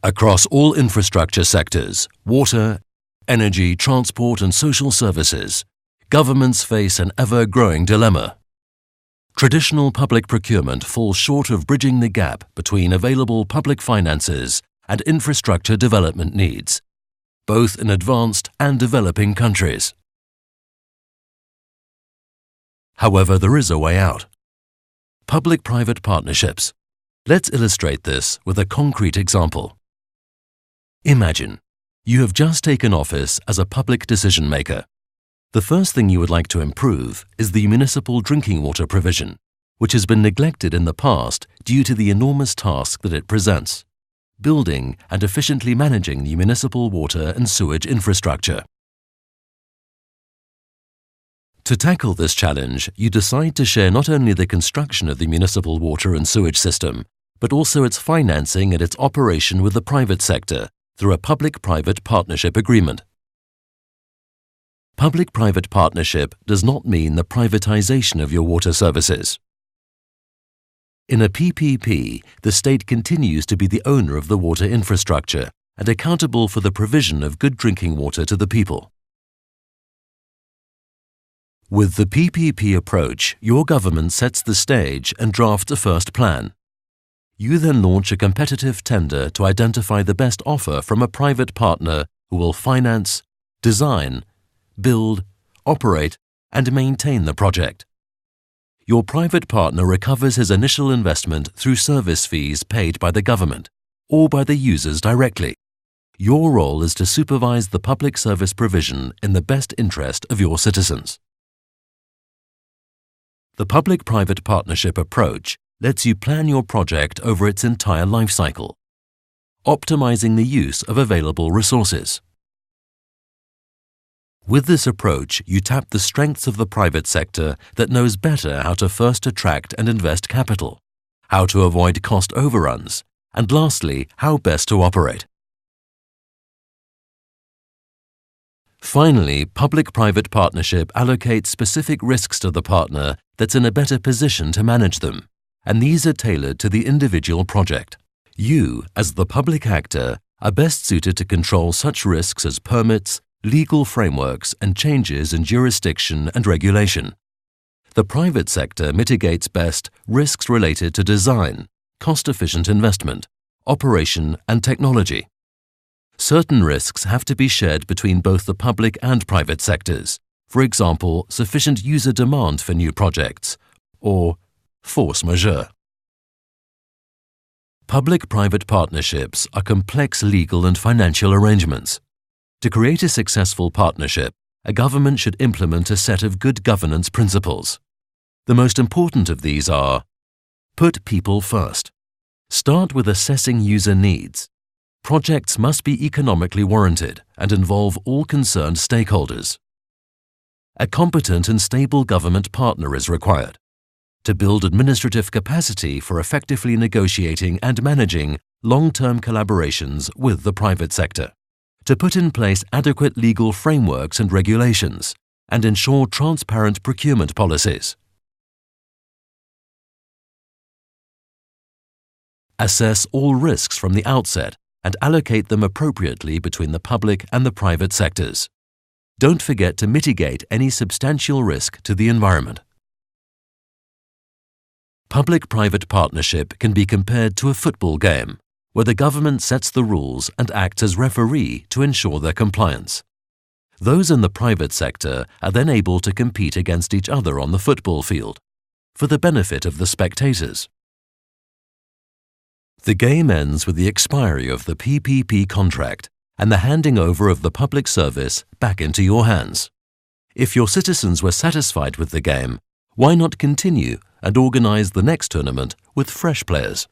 Across all infrastructure sectors, water, energy, transport and social services, governments face an ever-growing dilemma. Traditional public procurement falls short of bridging the gap between available public finances and infrastructure development needs, both in advanced and developing countries. However, there is a way out. Public-private partnerships. Let's illustrate this with a concrete example. Imagine you have just taken office as a public decision maker. The first thing you would like to improve is the municipal drinking water provision, which has been neglected in the past due to the enormous task that it presents: building and efficiently managing the municipal water and sewage infrastructure. To tackle this challenge, you decide to share not only the construction of the municipal water and sewage system, but also its financing and its operation with the private sector through a public-private partnership agreement. Public-private partnership does not mean the privatization of your water services. In a PPP, the state continues to be the owner of the water infrastructure and accountable for the provision of good drinking water to the people. With the PPP approach, your government sets the stage and drafts a first plan. You then launch a competitive tender to identify the best offer from a private partner who will finance, design, build, operate, and maintain the project. Your private partner recovers his initial investment through service fees paid by the government or by the users directly. Your role is to supervise the public service provision in the best interest of your citizens. The public-private partnership approach lets you plan your project over its entire life cycle, optimizing the use of available resources. With this approach, you tap the strengths of the private sector that knows better how to first attract and invest capital, how to avoid cost overruns, and lastly, how best to operate. Finally, public-private partnership allocates specific risks to the partner that's in a better position to manage them, and these are tailored to the individual project. You, as the public actor, are best suited to control such risks as permits, legal frameworks, and changes in jurisdiction and regulation. The private sector mitigates best risks related to design, cost-efficient investment, operation, and technology. Certain risks have to be shared between both the public and private sectors, for example, sufficient user demand for new projects, or force majeure. Public-private partnerships are complex legal and financial arrangements. To create a successful partnership, a government should implement a set of good governance principles. The most important of these are: put people first. Start with assessing user needs. Projects must be economically warranted and involve all concerned stakeholders. A competent and stable government partner is required to build administrative capacity for effectively negotiating and managing long-term collaborations with the private sector, to put in place adequate legal frameworks and regulations, and ensure transparent procurement policies. Assess all risks from the outset and allocate them appropriately between the public and the private sectors. Don't forget to mitigate any substantial risk to the environment. Public-private partnership can be compared to a football game, where the government sets the rules and acts as referee to ensure their compliance. Those in the private sector are then able to compete against each other on the football field, for the benefit of the spectators. The game ends with the expiry of the PPP contract and the handing over of the public service back into your hands. If your citizens were satisfied with the game, why not continue and organize the next tournament with fresh players?